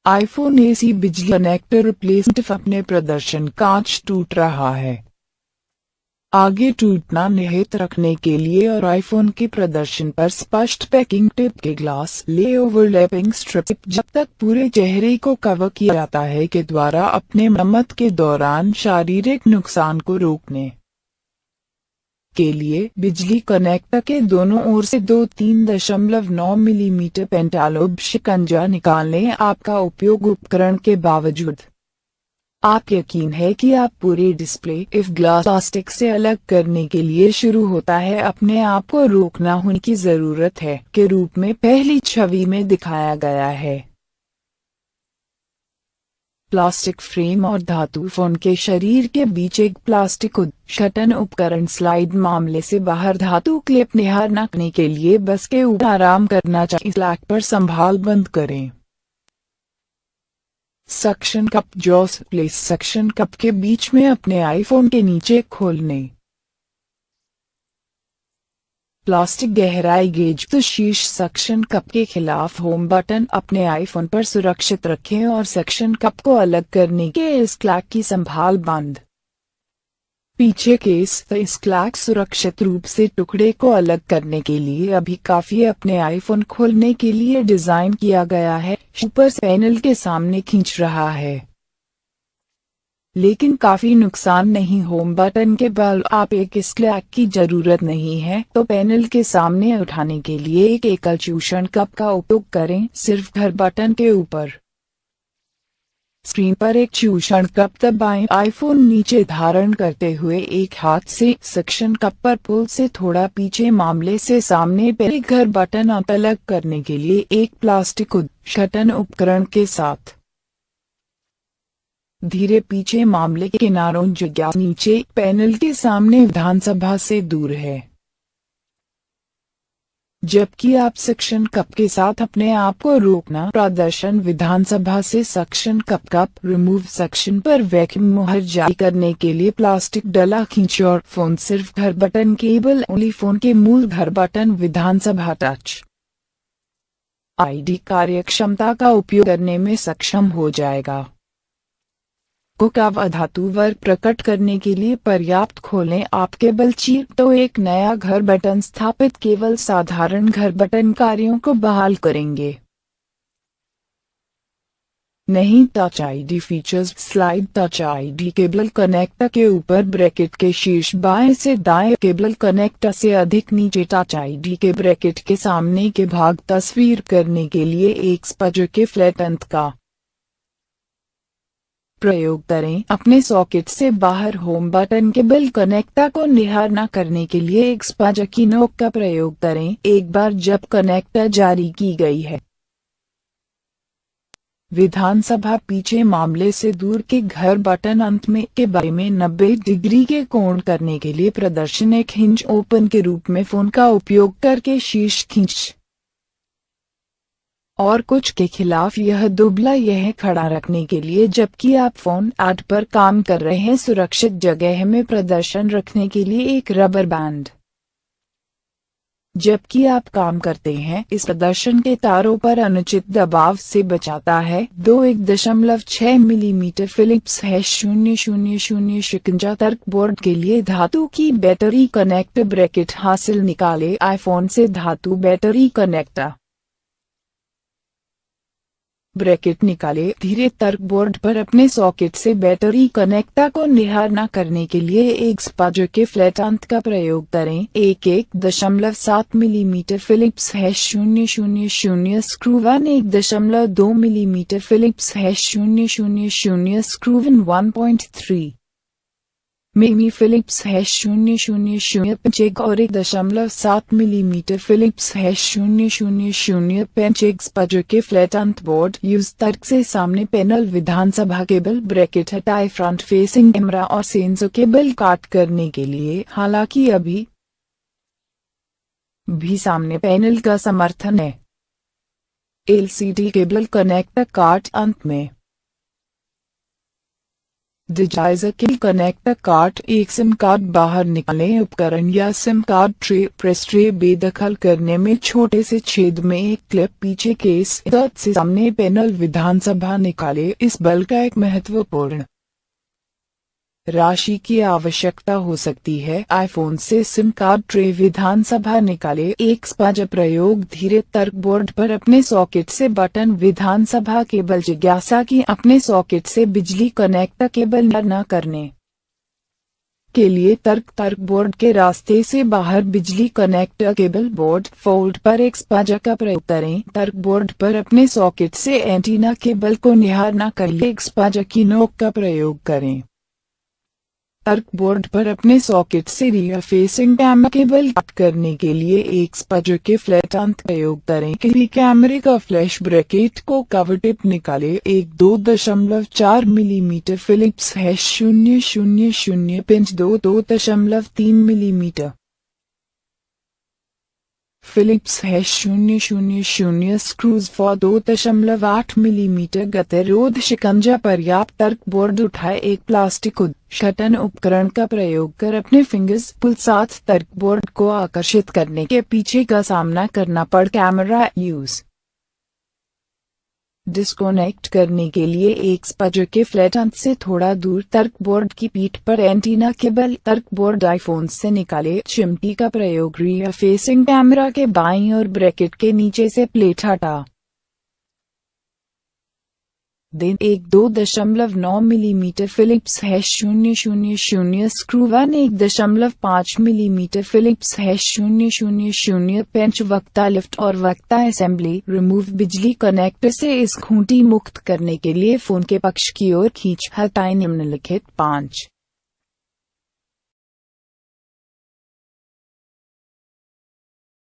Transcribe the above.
IPhone AC बिजली connector replacement अपने प्रदर्शन कांच टूट रहा है। आगे टूटना निहित रखने के लिए और आईफोन के प्रदर्शन पर स्पष्ट पैकिंग टिप के ग्लास ले ओवरलैपिंग स्ट्रिप जब तक पूरे चेहरे को कवर किया जाता है के द्वारा अपने मरम्मत के दौरान शारीरिक नुकसान को रोकने के लिए बिजली कनेक्टर के दोनों ओर से 3.9 मिलीमीटर पेंटालोब शिकंजा निकालने आपका उपयोग उपकरण के बावजूद आप यकीन है कि आप पूरे डिस्प्ले इफ ग्लास प्लास्टिक से अलग करने के लिए शुरू होता है अपने आप को रोकना होने की जरूरत है के रूप में पहली छवि में दिखाया गया है। प्लास्टिक फ्रेम और धातु फोन के शरीर के बीच एक प्लास्टिक उद्घटन उपकरण स्लाइड मामले से बाहर धातु क्लिप निहार न करने के लिए बस के ऊपर आराम करना चाहिए। स्लैक पर संभाल बंद करें। Suction cup jaws place suction cup के बीच में अपने आईफोन के नीचे खोलने प्लास्टिक गहराई गेज तो शीर्ष सक्शन कप के खिलाफ होम बटन अपने आईफोन पर सुरक्षित रखें और सक्शन कप को अलग करने के इस क्लैक की संभाल बंद पीछे के इस क्लैक सुरक्षित रूप से टुकड़े को अलग करने के लिए अभी काफी अपने आईफोन खोलने के लिए डिजाइन किया गया है। ऊपर पैनल के सामने खींच रहा है लेकिन काफी नुकसान नहीं। होम बटन के बल आप एक क्लैक की जरूरत नहीं है तो पैनल के सामने उठाने के लिए एक एकल चूषण कप का उपयोग करें। सिर्फ घर बटन के ऊपर स्क्रीन पर एक चूषण कप दबाएं। आईफोन नीचे धारण करते हुए एक हाथ से सक्शन कप पर पुल से थोड़ा पीछे मामले से सामने पहले घर बटन अलग करने के लिए एक प्लास्टिक उद्घटन उपकरण के साथ धीरे पीछे मामले के किनारों जगह नीचे पैनल के सामने विधानसभा से दूर है जबकि आप सक्शन कप के साथ अपने आप को रोकना प्रदर्शन विधानसभा से सक्शन कप रिमूव सक्शन पर वैक्यूम मुहर जारी करने के लिए प्लास्टिक डला खींच और फोन सिर्फ घर बटन केबल ओनली फोन के मूल घर बटन विधानसभा टच आईडी कार्यक्षमता का उपयोग करने में सक्षम हो जाएगा। धातु वर्ग प्रकट करने के लिए पर्याप्त खोलें। आप केबल चीर तो एक नया घर बटन स्थापित केवल साधारण घर बटन कार्यों को बहाल करेंगे नहीं। Touch ID features slide touch ID cable connector के ऊपर ब्रैकेट के शीर्ष बाएं से दाएं केबल कनेक्टर से अधिक नीचे टच आईडी के ब्रैकेट के सामने के भाग तस्वीर करने के लिए एक स्पंज के फ्लैट अंत का प्रयोग करें। अपने सॉकेट से बाहर होम बटन केबल कनेक्टर को निहार न करने के लिए एक स्पंज की नोक का प्रयोग करें एक बार जब कनेक्टर जारी की गई है। विधानसभा पीछे मामले से दूर के घर बटन अंत में के बारे में 90 डिग्री के कोण करने के लिए प्रदर्शन एक हिंज ओपन के रूप में फोन का उपयोग करके शीर्ष खींच और कुछ के खिलाफ यह दुबला यह खड़ा रखने के लिए जबकि आप फोन ऐड पर काम कर रहे हैं। सुरक्षित जगह में प्रदर्शन रखने के लिए एक रबर बैंड जबकि आप काम करते हैं इस प्रदर्शन के तारों पर अनुचित दबाव से बचाता है। 1.6 मिलीमीटर फिलिप्स #000 शिकंजा तर्क बोर्ड के लिए धातु की बैटरी कनेक्टर ब्रैकेट हासिल निकाले। आईफोन से धातु बैटरी कनेक्टर ब्रैकेट निकाले। धीरे तर्क बोर्ड पर अपने सॉकेट से बैटरी कनेक्टर को निहार न करने के लिए एक स्पंज के फ्लैट अंत का प्रयोग करें। 1.7 millimetre Phillips #000 screw 1.2 millimetre Phillips #000 screw 1.3 मिमी फिलिप्स #000 पेंच और 1.7 मिलीमीटर फिलिप्स #000 पेंच स्पंज के फ्लैट अंत बोर्ड यूज तर्क से सामने पैनल विधानसभा केबल ब्रैकेट हटाए फ्रंट फेसिंग कैमरा और सेंसर केबल काट करने के लिए। हालांकि अभी भी सामने पैनल का समर्थन है। एलसीडी केबल कनेक्टर काट अंत में डिजाइजर केबल कनेक्टर कार्ड। एक सिम कार्ड बाहर निकालें। उपकरण या SIM card tray press tray बेदखल करने में छोटे से छेद में एक क्लिप पीछे केस से सामने पैनल विधानसभा निकाले। इस बल का एक महत्वपूर्ण राशि की आवश्यकता हो सकती है। आईफोन से सिम कार्ड ट्रे विधानसभा निकाले। एक स्पाजा प्रयोग। धीरे तर्क बोर्ड पर अपने सॉकेट से बटन विधानसभा केबल। जिज्ञासा की अपने सॉकेट से बिजली कनेक्टर केबल न करने के लिए तर्क बोर्ड के रास्ते से बाहर बिजली कनेक्टर केबल। बोर्ड फोल्ड पर एक स्पाजा का प्रयोग करें। तर्क बोर्ड पर अपने सॉकेट से एंटीना केबल को निहार न करिए। एक स्पाजा की नोक का प्रयोग करें। तर्क बोर्ड पर अपने सॉकेट से rear facing camera cable cut करने के लिए एक स्पाजा के फ्लैट अंत प्रयोग करें। किसी कैमरे का फ्लैश ब्रैकेट को कवर टिप निकाले। एक 2.4 millimetre Phillips /000 pinch 2.3 millimetre Phillips /000 screws for 2.8 millimetre गतिरोध शिकंजा। पर्याप्त तर्क बोर्ड उठाए। एक प्लास्टिक उद्घटन उपकरण का प्रयोग कर अपने फिंगर्स पुल साथ तर्क बोर्ड को आकर्षित करने के पीछे का सामना करना पड़ कैमरा यूज डिस्कनेक्ट करने के लिए एक स्पाजा के फ्लैट अंत से थोड़ा दूर तर्क बोर्ड की पीठ पर एंटीना केबल। तर्क बोर्ड आईफोन से निकाले। चिमटी का प्रयोग। रियर फेसिंग कैमरा के बाईं और ब्रैकेट के नीचे से प्लेट हटा दें। एक 2.9 millimetre Phillips /000 screw 1.5 millimetre Phillips /000 पेंच। वक्ता लिफ्ट और वक्ता असेंबली। रिमूव बिजली कनेक्टर से इस खूंटी मुक्त करने के लिए फोन के पक्ष की ओर खींच हटाएं। निम्नलिखित 5